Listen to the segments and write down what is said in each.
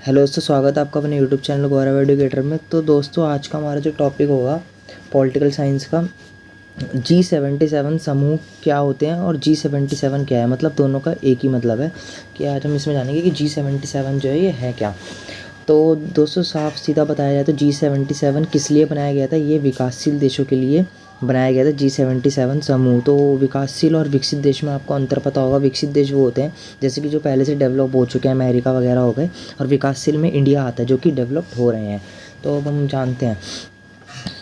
Hello दोस्तों, स्वागत है आपका अपने यूट्यूब चैनल गौरव एडुकेटर में। तो दोस्तों, आज का हमारा जो टॉपिक होगा पॉलिटिकल साइंस का, G77 समूह क्या होते हैं और G77 क्या है। मतलब दोनों का एक ही मतलब है कि आज हम इसमें जानेंगे कि G77 जो है ये है क्या। तो दोस्तों, साफ सीधा बताया जाए तो G77 किस लिए बनाया गया था। ये विकासशील देशों के लिए बनाया गया था G77 समूह। तो विकासशील और विकसित देश में आपको अंतर पता होगा। विकसित देश वो होते हैं जैसे कि जो पहले से डेवलप हो चुके हैं, अमेरिका वगैरह हो गए, और विकासशील में इंडिया आता है जो कि डेवलप्ड हो रहे हैं। तो अब हम जानते हैं।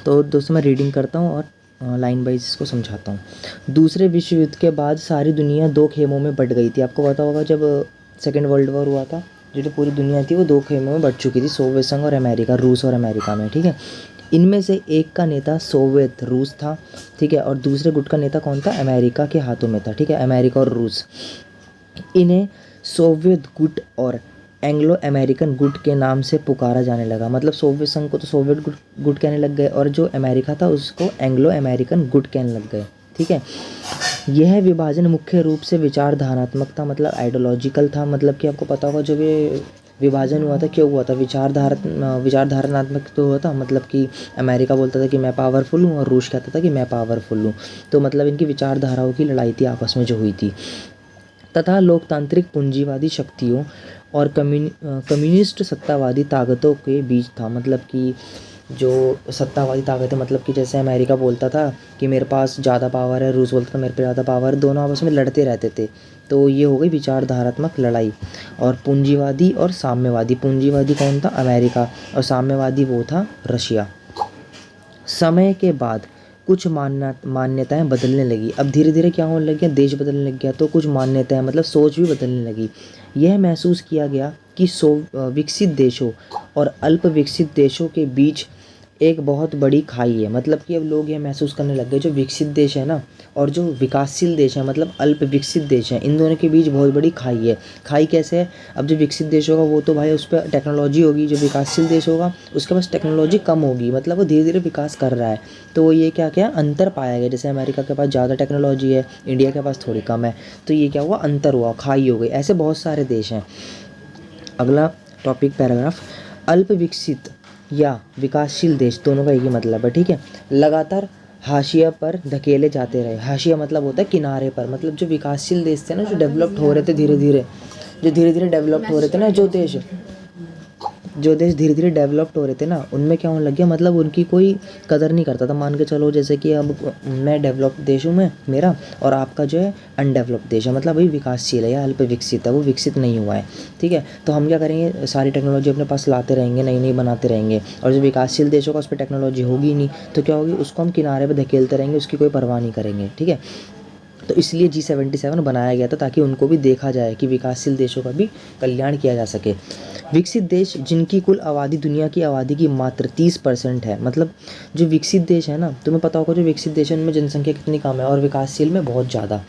तो दोस्तों, मैं रीडिंग करता हूँ और लाइन वाइज इसको समझाता हूँ। दूसरे विश्व युद्ध के बाद सारी दुनिया दो खेमों में बट गई थी। आपको पता होगा जब सेकेंड वर्ल्ड वॉर हुआ था, जो पूरी दुनिया थी वो दो खेमों में बट चुकी थी, सोवियत संघ और अमेरिका, रूस और अमेरिका में। ठीक है, इनमें से एक का नेता सोवियत रूस था, ठीक है, और दूसरे गुट का नेता कौन था, अमेरिका के हाथों में था। ठीक है, अमेरिका और रूस। इन्हें सोवियत गुट और एंग्लो अमेरिकन गुट के नाम से पुकारा जाने लगा। मतलब सोवियत संघ को तो सोवियत गुट कहने लग गए और जो अमेरिका था उसको एंग्लो अमेरिकन गुट कहने लग गए। ठीक है, यह विभाजन मुख्य रूप से विचारधारात्मक था, मतलब आइडियोलॉजिकल था। मतलब कि आपको पता होगा जब ये विभाजन हुआ था क्यों हुआ था, विचारधारात्मक तो हुआ था। मतलब कि अमेरिका बोलता था कि मैं पावरफुल हूँ और रूस कहता था कि मैं पावरफुल हूँ। तो मतलब इनकी विचारधाराओं की लड़ाई थी आपस में जो हुई थी। तथा लोकतांत्रिक पूंजीवादी शक्तियों और कम्युनिस्ट सत्तावादी ताकतों के बीच था। मतलब कि जो सत्तावादी ताकत है, मतलब कि जैसे अमेरिका बोलता था कि मेरे पास ज़्यादा पावर है, रूस बोलता था मेरे पे ज़्यादा पावर है, दोनों आपस में लड़ते रहते थे। तो ये हो गई विचारधारात्मक लड़ाई। और पूंजीवादी और साम्यवादी, पूंजीवादी कौन था, अमेरिका, और साम्यवादी वो था रशिया। समय के बाद कुछ मान्यताएं बदलने लगी। अब धीरे धीरे क्या होने लग गया, देश बदलने लग गया, तो कुछ मान्यताएं मतलब सोच भी बदलने लगी। यह महसूस किया गया कि विकसित देशों और अल्प विकसित देशों के बीच एक बहुत बड़ी खाई है। मतलब कि अब लोग ये महसूस करने लग गए, जो विकसित देश है ना और जो विकासशील देश है, मतलब अल्प विकसित देश है, इन दोनों के बीच बहुत बड़ी खाई है। खाई कैसे है, अब जो विकसित देश होगा वो तो भाई उस पर टेक्नोलॉजी होगी, जो विकासशील देश होगा उसके पास टेक्नोलॉजी कम होगी, मतलब वो धीरे धीरे विकास कर रहा है। तो ये क्या क्या अंतर पाया गया, जैसे अमेरिका के पास ज़्यादा टेक्नोलॉजी है, इंडिया के पास थोड़ी कम है। तो ये क्या हुआ, अंतर हुआ, खाई हो गई। ऐसे बहुत सारे देश हैं। अगला टॉपिक पैराग्राफ, अल्प विकसित या विकासशील देश दोनों का एक ही मतलब है। ठीक है, लगातार हाशिया पर धकेले जाते रहे। हाशिया मतलब होता है किनारे पर। मतलब जो विकासशील देश थे ना, जो डेवलप्ड हो रहे थे धीरे धीरे, जो धीरे धीरे डेवलप्ड हो रहे थे ना, जो देश धीरे धीरे डेवलप्ड हो रहे थे ना, उनमें क्या होने लग गया, मतलब उनकी कोई कदर नहीं करता था। मान के चलो जैसे कि अब मैं डेवलप्ड देश हूँ, मैं मेरा, और आपका जो है अनडेवलप्ड देश है, मतलब वही विकासशील है या अल्प विकसित है, वो विकसित नहीं हुआ है। ठीक है, तो हम क्या करेंगे, सारी टेक्नोलॉजी अपने पास लाते रहेंगे, नई नई बनाते रहेंगे, और जो विकासशील देश होगा उस पर टेक्नोलॉजी होगी नहीं, तो क्या होगी, उसको हम किनारे पर धकेलते रहेंगे, उसकी कोई परवाह नहीं करेंगे। ठीक है, तो इसलिए G77 बनाया गया था ताकि उनको भी देखा जाए कि विकासशील देशों का भी कल्याण किया जा सके। विकसित देश जिनकी कुल आबादी दुनिया की आबादी की मात्र 30% है। मतलब जो विकसित देश है ना, तुम्हें पता होगा जो विकसित देश है उनमें जनसंख्या कितनी कम है और विकासशील में बहुत ज़्यादा।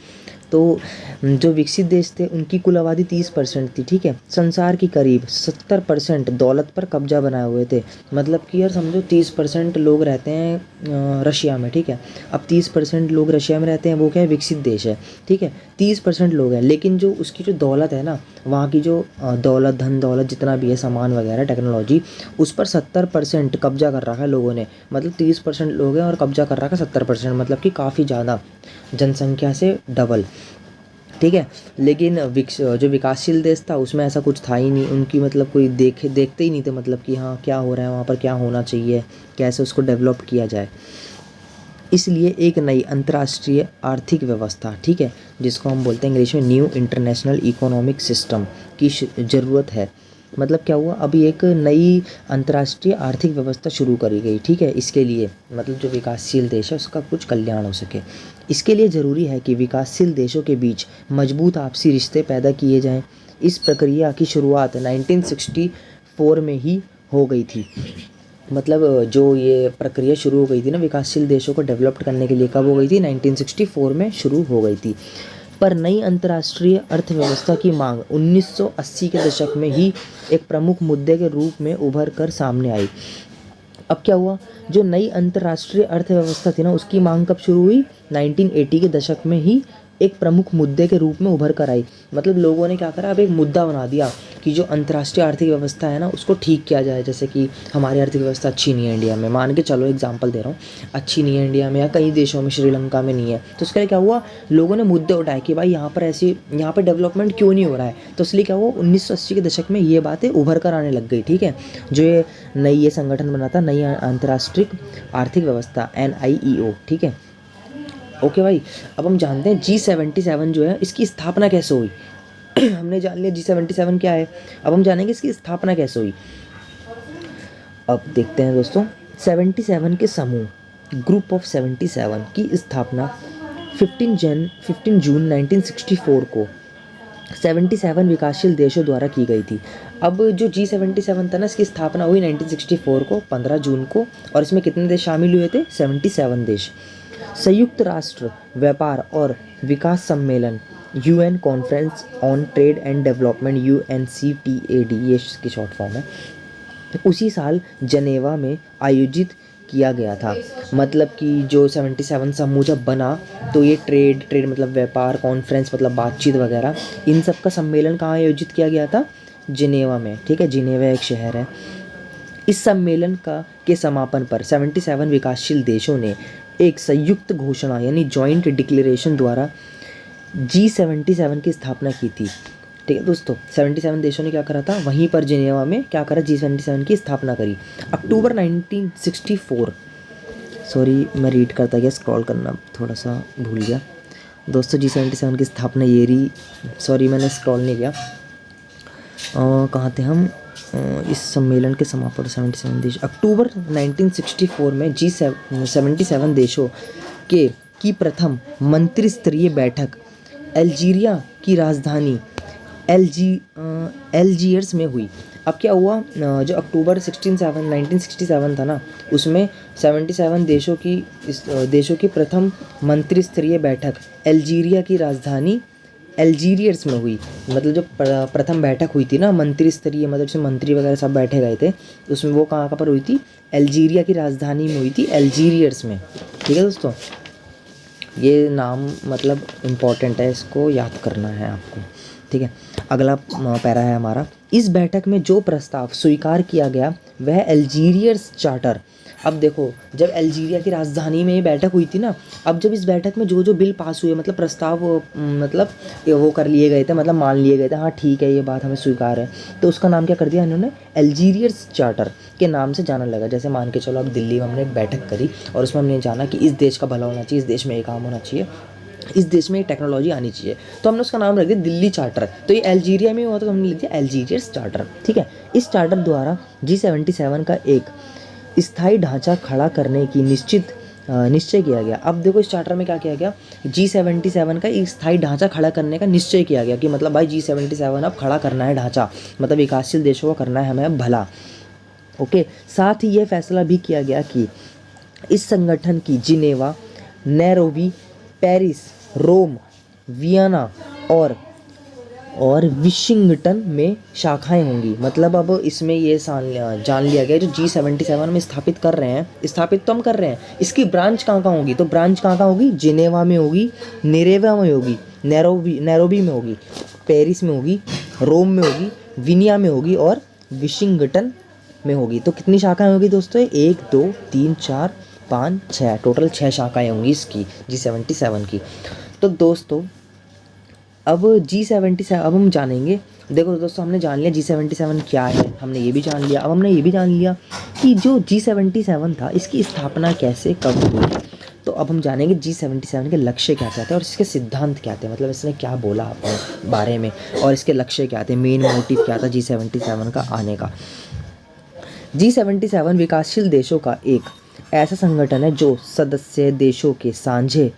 तो जो विकसित देश थे उनकी कुल आबादी 30% थी। ठीक है, संसार की करीब 70% दौलत पर कब्जा बनाए हुए थे। मतलब कि यार समझो 30% लोग रहते हैं रशिया में। ठीक है, अब 30% लोग रशिया में रहते हैं, वो क्या है, विकसित देश है। ठीक है, 30% लोग हैं, लेकिन जो उसकी जो दौलत है ना, वहाँ की जो दौलत, धन दौलत जितना भी है, सामान वगैरह, टेक्नोलॉजी, उस पर 70% कब्जा कर रखा है लोगों ने। मतलब 30% लोग हैं और कब्जा कर रखा है 70%, मतलब कि काफ़ी ज़्यादा, जनसंख्या से डबल। ठीक है, लेकिन जो विकासशील देश था उसमें ऐसा कुछ था ही नहीं। उनकी मतलब कोई देखते ही नहीं थे, मतलब कि हाँ क्या हो रहा है वहाँ पर, क्या होना चाहिए, कैसे उसको डेवलप किया जाए। इसलिए एक नई अंतर्राष्ट्रीय आर्थिक व्यवस्था, ठीक है, जिसको हम बोलते हैं इंग्लिश में न्यू इंटरनेशनल इकोनॉमिक सिस्टम की ज़रूरत है। मतलब क्या हुआ, अभी एक नई अंतर्राष्ट्रीय आर्थिक व्यवस्था शुरू करी गई। ठीक है, इसके लिए मतलब जो विकासशील देश है उसका कुछ कल्याण हो सके। इसके लिए ज़रूरी है कि विकासशील देशों के बीच मजबूत आपसी रिश्ते पैदा किए जाएं। इस प्रक्रिया की शुरुआत 1964 में ही हो गई थी। मतलब जो ये प्रक्रिया शुरू हो गई थी ना विकासशील देशों को डेवलप्ड करने के लिए, कब हो गई थी, 1964 में शुरू हो गई थी। पर नई अंतर्राष्ट्रीय अर्थव्यवस्था की मांग 1980 के दशक में ही एक प्रमुख मुद्दे के रूप में उभर कर सामने आई। अब क्या हुआ, जो नई अंतर्राष्ट्रीय अर्थव्यवस्था थी ना, उसकी मांग कब शुरू हुई, 1980 के दशक में ही एक प्रमुख मुद्दे के रूप में उभर कर आई। मतलब लोगों ने क्या करा, अब एक मुद्दा बना दिया कि जो अंतर्राष्ट्रीय आर्थिक व्यवस्था है ना उसको ठीक किया जाए। जैसे कि हमारी आर्थिक व्यवस्था अच्छी नहीं है इंडिया में, मान के चलो एग्जांपल दे रहा हूँ, अच्छी नहीं है इंडिया में या कई देशों में, श्रीलंका में नहीं है, तो उसके लिए क्या हुआ, लोगों ने मुद्दे उठाए कि भाई यहाँ पर डेवलपमेंट क्यों नहीं हो रहा है। तो इसलिए क्या हुआ, 1980 के दशक में ये बातें उभर कर आने लग गई। ठीक है, जो ये संगठन बना था, नई अंतर्राष्ट्रीय आर्थिक व्यवस्था NIEO। ठीक है, ओके भाई। अब हम जानते हैं G77 जो है इसकी स्थापना कैसे हुई। हमने जान लिया G77 क्या है, अब हम जानेंगे इसकी स्थापना कैसे हुई। अब देखते हैं दोस्तों, 77 के समूह, ग्रुप ऑफ 77 की स्थापना 15 जून 1964 को 77 विकासशील देशों द्वारा की गई थी। अब जो G77 था ना, इसकी स्थापना हुई 1964 को 15 जून को, और इसमें कितने देश शामिल हुए थे, 77 देश। संयुक्त राष्ट्र व्यापार और विकास सम्मेलन UN conference on trade and development UNCTAD, ये इसकी शॉर्ट फॉर्म है, उसी साल जनेवा में आयोजित किया गया था। मतलब कि जो 77 समूह जब बना तो ये ट्रेड मतलब व्यापार, कॉन्फ्रेंस मतलब बातचीत वगैरह, इन सब का सम्मेलन कहाँ आयोजित किया गया था, जिनेवा में। ठीक है, जिनेवा एक शहर है। इस सम्मेलन के समापन पर 77 विकासशील देशों ने एक संयुक्त घोषणा यानी जॉइंट डिक्लेरेशन द्वारा G77 की स्थापना की थी। ठीक है दोस्तों, 77 देशों ने क्या करा था, वहीं पर जिनेवा में क्या करा, G77 की स्थापना करी। अक्टूबर 1964, सॉरी मैं रीड करता गया, स्क्रॉल करना थोड़ा सा भूल गया दोस्तों। G77 की स्थापना ये रही, सॉरी मैंने स्क्रॉल नहीं किया, कहाँ थे हम, इस सम्मेलन के समापन 77 देश, अक्टूबर 1964 में G77 देशों की प्रथम मंत्री स्तरीय बैठक अल्जीरिया की राजधानी अल्जीयर्स में हुई। अब क्या हुआ, जो अक्टूबर 1967 था ना, उसमें 77 देशों की प्रथम मंत्री स्तरीय बैठक अल्जीरिया की राजधानी अल्जीरियर्स में हुई। मतलब जो प्रथम बैठक हुई थी ना मंत्री स्तरीय, मतलब जैसे मंत्री वगैरह सब बैठे गए थे, उसमें वो कहाँ पर हुई थी, अल्जीरिया की राजधानी में हुई थी, अल्जीरियर्स में। ठीक है दोस्तों, ये नाम मतलब इम्पॉर्टेंट है, इसको याद करना है आपको। ठीक है, अगला पैरा है हमारा, इस बैठक में जो प्रस्ताव स्वीकार किया गया वह अल्जीरियर्स चार्टर। अब देखो, जब अल्जीरिया की राजधानी में ये बैठक हुई थी ना, अब जब इस बैठक में जो बिल पास हुए, मतलब प्रस्ताव मतलब वो कर लिए गए थे, मतलब मान लिए गए थे, हाँ ठीक है ये बात हमें स्वीकार है, तो उसका नाम क्या कर दिया इन्होंने, अल्जीरियर्स चार्टर के नाम से जाना लगा। जैसे मान के चलो, अब दिल्ली में हमने एक बैठक करी और उसमें हमने जाना कि इस देश का भला होना चाहिए, इस देश में ये काम होना चाहिए, इस देश में टेक्नोलॉजी आनी चाहिए, तो हमने उसका नाम रख दिया दिल्ली चार्टर। तो ये अल्जीरिया में हुआ तो हमने लिख दिया अल्जीरियर्स चार्टर। ठीक है, इस चार्टर द्वारा G77 का एक स्थायी ढांचा खड़ा करने की निश्चय किया गया। अब देखो, इस चार्टर में क्या किया गया, G77 का एक स्थायी ढांचा खड़ा करने का निश्चय किया गया कि मतलब भाई G77 अब खड़ा करना है ढांचा, मतलब विकासशील देशों को करना है हमें अब भला। ओके, साथ ही यह फैसला भी किया गया कि इस संगठन की जिनेवा, नैरोबी, पेरिस, रोम, वियना और वाशिंगटन में शाखाएं होंगी। मतलब अब इसमें ये जान लिया गया, जो G77 में स्थापित कर रहे हैं, स्थापित तो हम कर रहे हैं, इसकी ब्रांच कहाँ कहाँ होगी, तो ब्रांच कहाँ कहाँ होगी, जिनेवा में होगी, नेरेवा में होगी, नैरोबी में होगी, पेरिस में होगी, रोम में होगी, विनिया में होगी और वाशिंगटन में होगी। तो कितनी शाखाएं होगी दोस्तों, 1 2 3 4 5 6, टोटल 6 शाखाएं होंगी इसकी G77 की। तो दोस्तों अब G77 अब हम जानेंगे। देखो दोस्तों, हमने जान लिया G77 क्या है, हमने ये भी जान लिया। अब हमने ये भी जान लिया कि जो G77 था इसकी स्थापना कैसे कब हुई। तो अब हम जानेंगे G77 के लक्ष्य क्या क्या थे और इसके सिद्धांत क्या थे, मतलब इसने क्या बोला अपने बारे में और इसके लक्ष्य क्या थे, मेन मोटिव क्या था G77 का आने का। G77 विकासशील देशों का एक ऐसा संगठन है जो सदस्य देशों के साझे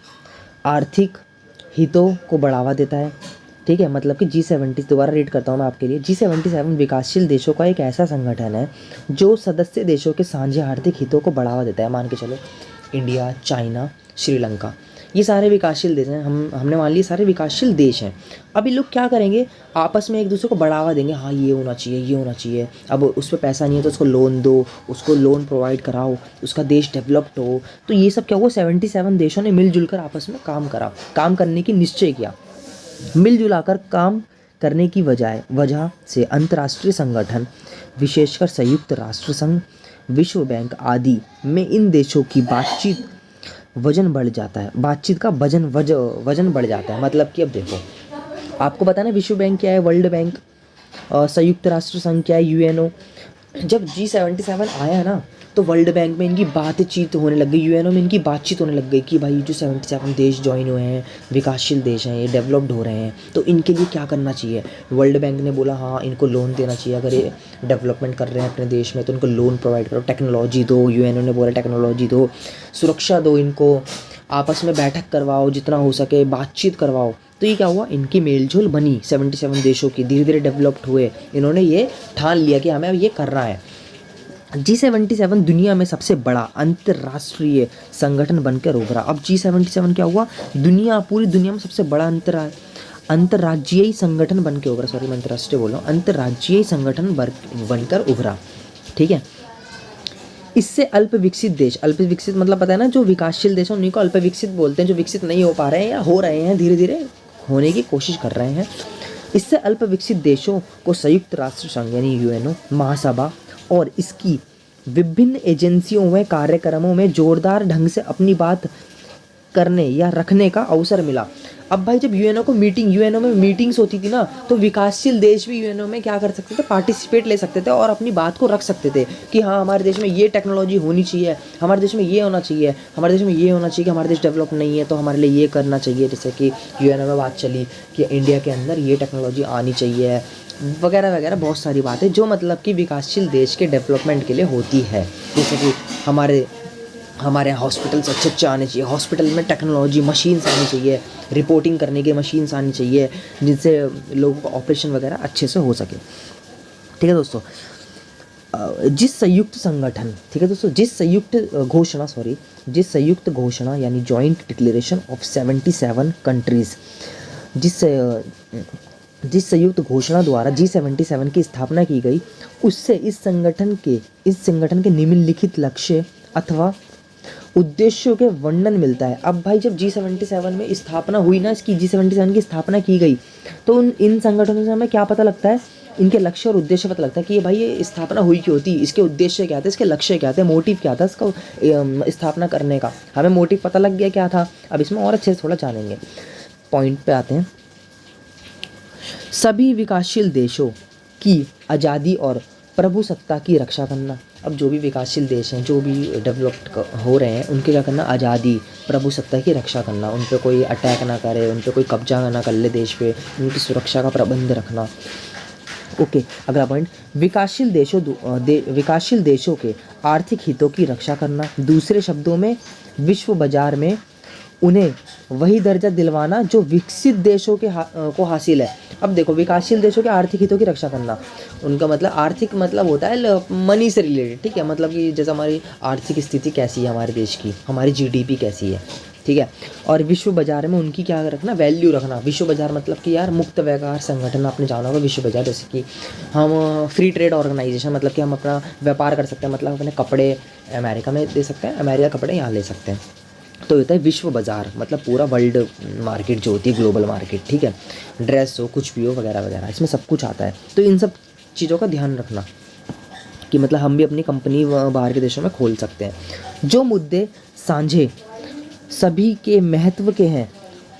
आर्थिक हितों को बढ़ावा देता है। ठीक है, मतलब कि G70 दोबारा रीड करता हूँ मैं आपके लिए। G77 विकासशील देशों का एक ऐसा संगठन है जो सदस्य देशों के साझे आर्थिक हितों को बढ़ावा देता है। मान के चलो, इंडिया, चाइना, श्रीलंका, ये सारे विकासशील देश हैं। हमने मान लिए सारे विकासशील देश हैं। अब ये लोग क्या करेंगे, आपस में एक दूसरे को बढ़ावा देंगे, हाँ ये होना चाहिए, ये होना चाहिए। अब उस पर पैसा नहीं है तो उसको लोन दो, उसको लोन प्रोवाइड कराओ, उसका देश डेवलप्ड हो। तो ये सब क्या हुआ, 77 देशों ने मिलजुल कर आपस में काम करा, काम करने की निश्चय किया, मिलजुला कर काम करने की वजह से अंतर्राष्ट्रीय संगठन, विशेषकर संयुक्त राष्ट्र संघ, विश्व बैंक आदि में इन देशों की बातचीत वजन बढ़ जाता है, बातचीत का वजन बढ़ जाता है। मतलब कि अब देखो, आपको पता है ना विश्व बैंक क्या है, वर्ल्ड बैंक, संयुक्त राष्ट्र संघ क्या है, यूएनओ। जब G77 आया ना तो वर्ल्ड बैंक में इनकी बातचीत होने लग गई, यूएनओ में इनकी बातचीत होने लग गई कि भाई जो 77 देश ज्वाइन हुए हैं, विकासशील देश हैं, ये डेवलप्ड हो रहे हैं, तो इनके लिए क्या करना चाहिए। वर्ल्ड बैंक ने बोला हाँ इनको लोन देना चाहिए, अगर ये डेवलपमेंट कर रहे हैं अपने देश में तो इनको लोन प्रोवाइड करो, टेक्नोलॉजी दो, यूएनओ ने बोला टेक्नोलॉजी दो, सुरक्षा दो, इनको आपस में बैठक करवाओ, जितना हो सके बातचीत करवाओ। तो ये क्या हुआ, इनकी मेलजोल बनी 77 देशों की, धीरे धीरे डेवलप्ड हुए, इन्होंने ये ठान लिया कि हमें अब ये करना है। G77 दुनिया में सबसे बड़ा अंतर्राष्ट्रीय संगठन बनकर उभरा। अब G77 क्या हुआ, पूरी दुनिया में सबसे बड़ा अंतर्राज्यीय संगठन बनकर उभरा, सॉरी मैं अंतर्राष्ट्रीय बोल रहा हूँ, अंतर्राज्यीय संगठन बनकर उभरा। ठीक है, इससे अल्प विकसित मतलब पता है ना, जो विकासशील देश हैं उन्हीं को अल्प विकसित बोलते हैं, जो विकसित नहीं हो पा रहे हैं या हो रहे हैं, धीरे धीरे होने की कोशिश कर रहे हैं। इससे अल्प विकसित देशों को संयुक्त राष्ट्र संघ यानी यूएनओ, महासभा और इसकी विभिन्न एजेंसियों में कार्यक्रमों में जोरदार ढंग से अपनी बात करने या रखने का अवसर मिला। अब भाई जब यूएनओ में मीटिंग्स होती थी ना, तो विकासशील देश भी यूएनओ में क्या कर सकते थे, पार्टिसिपेट ले सकते थे और अपनी बात को रख सकते थे कि हाँ हमारे देश में ये टेक्नोलॉजी होनी चाहिए, हमारे देश में ये होना चाहिए, हमारे देश में ये होना चाहिए कि हमारे देश डेवलप नहीं है तो हमारे लिए ये करना चाहिए। जैसे कि यूएनओ में बात चली कि इंडिया के अंदर ये टेक्नोलॉजी आनी चाहिए, वगैरह वगैरह, बहुत सारी बातें जो मतलब कि विकासशील देश के डेवलपमेंट के लिए होती है। जैसे कि हमारे हॉस्पिटल्स अच्छे आने चाहिए, हॉस्पिटल में टेक्नोलॉजी मशीन्स आनी चाहिए, रिपोर्टिंग करने की मशीन्स आनी चाहिए, जिनसे लोगों को ऑपरेशन वगैरह अच्छे से हो सके। ठीक है दोस्तों, जिस संयुक्त घोषणा यानी जॉइंट डिक्लेरेशन ऑफ 77 कंट्रीज़, जिस संयुक्त घोषणा द्वारा G77 की स्थापना की गई, उससे इस संगठन के निम्नलिखित लक्ष्य अथवा उद्देश्यों के वर्णन मिलता है। अब भाई जब G77 में स्थापना हुई ना, इसकी G77 की स्थापना की गई, तो इन संगठनों से हमें क्या पता लगता है, इनके लक्ष्य और उद्देश्य पता लगता है कि भाई ये स्थापना हुई क्यों थी, इसके उद्देश्य क्या थे, इसके लक्ष्य क्या थे, मोटिव क्या था इसका स्थापना करने का। हमें मोटिव पता लग गया क्या था, अब इसमें और अच्छे से थोड़ा जानेंगे। पॉइंट पे आते हैं। सभी विकासशील देशों की आज़ादी और प्रभुसत्ता की रक्षा करना। अब जो भी विकासशील देश हैं, जो भी डेवलप्ड हो रहे हैं, उनके क्या करना, आज़ादी प्रभुसत्ता की रक्षा करना, उन पर कोई अटैक ना करे, उन पर कोई कब्जा ना कर ले देश पे, उनकी सुरक्षा का प्रबंध रखना। ओके, अगला पॉइंट, विकासशील देशों के आर्थिक हितों की रक्षा करना। दूसरे शब्दों में विश्व बाजार में उन्हें वही दर्जा दिलवाना जो विकसित देशों के को हासिल है। अब देखो, विकासशील देशों के आर्थिक हितों की रक्षा करना, उनका मतलब आर्थिक मतलब होता है मनी से रिलेटेड। ठीक है, मतलब कि जैसे हमारी आर्थिक स्थिति कैसी है हमारे देश की, हमारी जीडीपी कैसी है। ठीक है, और विश्व बाजार में उनकी क्या रखना, वैल्यू रखना। विश्व बाजार मतलब कि यार मुक्त व्यापार संगठन, आपने जाना होगा विश्व बाजार, जैसे कि हम फ्री ट्रेड ऑर्गेनाइजेशन, मतलब कि हम अपना व्यापार कर सकते हैं, मतलब अपने कपड़े अमेरिका में दे सकते हैं, अमेरिका कपड़े यहाँ ले सकते हैं। तो होता है विश्व बाजार, मतलब पूरा वर्ल्ड मार्केट जो होती है, ग्लोबल मार्केट। ठीक है, ड्रेस हो, कुछ भी हो, वगैरह वगैरह, इसमें सब कुछ आता है। तो इन सब चीज़ों का ध्यान रखना कि मतलब हम भी अपनी कंपनी बाहर के देशों में खोल सकते हैं। जो मुद्दे साझे सभी के महत्व के हैं,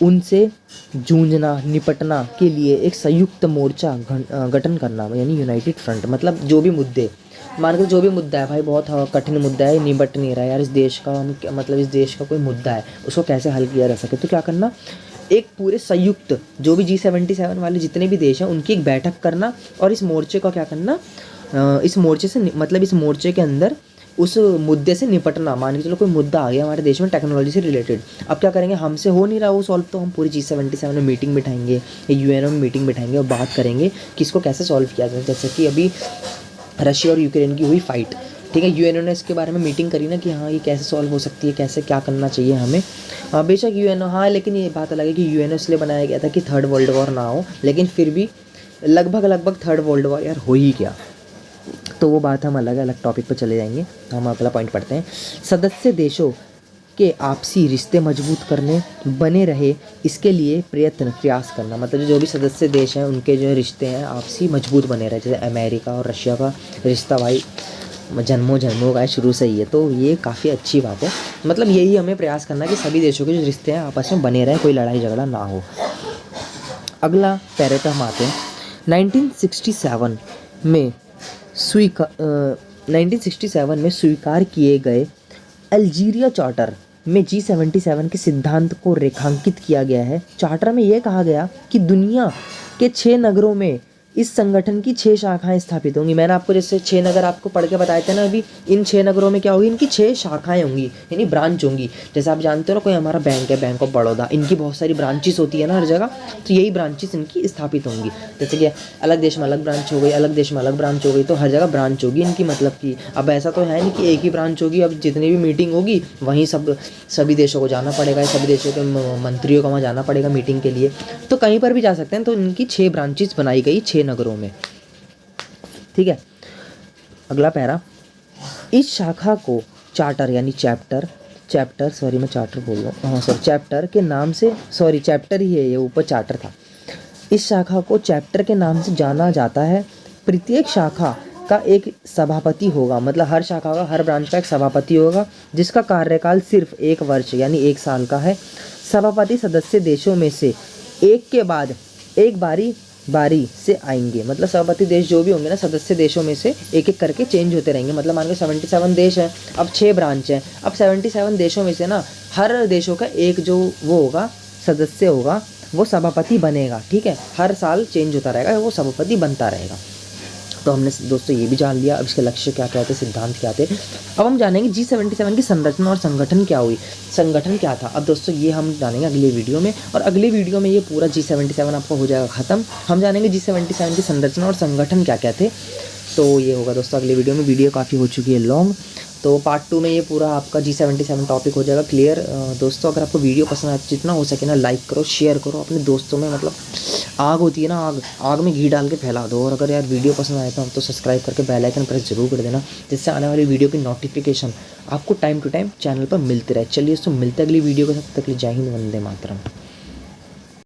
उनसे जूझना, निपटना के लिए एक संयुक्त मोर्चा गठन करना, यानी यूनाइटेड फ्रंट। मतलब जो भी मुद्दे, मान के जो भी मुद्दा है भाई, बहुत कठिन मुद्दा है, निपट नहीं रहा है यार इस देश का, मतलब इस देश का कोई मुद्दा है, उसको कैसे हल किया जा सके, तो क्या करना, एक पूरे संयुक्त जो भी G77 वाले जितने भी देश हैं उनकी एक बैठक करना, और इस मोर्चे का क्या करना, इस मोर्चे से मतलब इस मोर्चे के अंदर उस मुद्दे से निपटना। मान के चलो कोई मुद्दा आ गया हमारे देश में टेक्नोलॉजी से रिलेटेड, अब क्या करेंगे, हमसे हो नहीं रहा वो सॉल्व, तो हम पूरी G77 में मीटिंग बिठाएंगे या यूएनओ में मीटिंग बिठाएंगे और बात करेंगे कि इसको कैसे सॉल्व किया जाए। जैसे कि अभी रशिया और यूक्रेन की हुई फाइट, ठीक है, यूएनओ ने इसके बारे में मीटिंग करी ना कि हाँ ये कैसे सॉल्व हो सकती है, कैसे क्या करना चाहिए हमें। बेशक यूएनओ, हाँ लेकिन ये बात अलग है कि यूएनओ इसलिए बनाया गया था कि थर्ड वर्ल्ड वॉर ना हो, लेकिन फिर भी लगभग थर्ड वर्ल्ड वॉर यार हो ही क्या, तो वो बात हम अलग टॉपिक पर चले जाएंगे। हम अगला पॉइंट पढ़ते हैं। के आपसी रिश्ते मजबूत करने बने रहे इसके लिए प्रयास करना। मतलब जो भी सदस्य देश हैं उनके जो रिश्ते हैं आपसी मजबूत बने रहे। जैसे अमेरिका और रशिया का रिश्ता भाई जन्मों जन्मों का है, शुरू से ही है, तो ये काफ़ी अच्छी बात है। मतलब यही हमें प्रयास करना कि सभी देशों के जो रिश्ते हैं आपस में बने रहें, कोई लड़ाई झगड़ा ना हो। अगला पैरे पे हम आते हैं। 1967 में 1967 में स्वीकार किए गए अल्जीरिया चार्टर में G77 के सिद्धांत को रेखांकित किया गया है। चार्टर में यह कहा गया कि दुनिया के 6 नगरों में इस संगठन की 6 शाखाएं स्थापित होंगी। मैंने आपको जैसे 6 नगर आपको पढ़ के बताए थे ना अभी, इन 6 नगरों में क्या होगी, इनकी 6 शाखाएं होंगी, यानी ब्रांच होंगी। जैसे आप जानते हो ना, कोई हमारा बैंक है, बैंक ऑफ बड़ौदा, इनकी बहुत सारी ब्रांचेस होती है ना हर जगह, तो यही ब्रांचेस इनकी स्थापित होंगी। जैसे कि अलग देश में अलग ब्रांच हो गई, अलग देश में अलग ब्रांच हो गई, तो हर जगह ब्रांच होगी इनकी। मतलब कि अब ऐसा तो है नहीं कि एक ही ब्रांच होगी, अब जितनी भी मीटिंग होगी वहीं सभी देशों को जाना पड़ेगा, सभी देशों के मंत्रियों को वहाँ जाना पड़ेगा मीटिंग के लिए, तो कहीं पर भी जा सकते हैं। तो इनकी 6 ब्रांचेस बनाई गई 6 नगरों में, ठीक है। अगला पैरा, इस शाखा को चार्टर यानी चैप्टर सॉरी मैं चार्टर बोल रहा हूँ, हाँ सर, चैप्टर के नाम से, सॉरी चैप्टर ही है ये, ऊपर चार्टर था। इस शाखा को चैप्टर के नाम से जाना जाता है। प्रत्येक शाखा का एक सभापति होगा, मतलब हर शाखा का, हर ब्रांच का एक सभापति होगा जिसका कार्यकाल सिर्फ 1 वर्ष यानी 1 साल का है। सभापति सदस्य देशों में से एक के बाद एक बारी से आएंगे। मतलब सभापति देश जो भी होंगे ना, सदस्य देशों में से एक एक करके चेंज होते रहेंगे। मतलब मान लो 77 देश हैं, अब 6 ब्रांच हैं, अब 77 देशों में से ना हर देशों का एक जो वो होगा, सदस्य होगा, वो सभापति बनेगा, ठीक है। हर साल चेंज होता रहेगा, वो सभापति बनता रहेगा। तो हमने दोस्तों ये भी जान लिया अब इसके लक्ष्य क्या क्या थे, सिद्धांत क्या थे। अब हम जानेंगे G77 की संरचना और संगठन क्या हुई, संगठन क्या था। अब दोस्तों ये हम जानेंगे अगले वीडियो में, और अगले वीडियो में ये पूरा G77 आपको हो जाएगा ख़त्म। हम जानेंगे G77 की संरचना और संगठन क्या क्या थे। तो ये होगा दोस्तों अगले वीडियो में। वीडियो काफ़ी हो चुकी है लॉन्ग, तो पार्ट 2 में ये पूरा आपका G77 टॉपिक हो जाएगा क्लियर। दोस्तों अगर आपको वीडियो पसंद आए तो जितना हो सके ना लाइक करो, शेयर करो अपने दोस्तों में। मतलब आग होती है ना, आग में घी डाल के फैला दो। और अगर यार वीडियो पसंद आए तो सब्सक्राइब करके बेल आइकन प्रेस जरूर कर देना, जिससे आने वाली वीडियो की नोटिफिकेशन आपको टाइम टू टाइम चैनल पर मिलती रहे। चलिए दोस्तों मिलते हैं अगली वीडियो के साथ, तक के लिए जय हिंद, वंदे मातरम।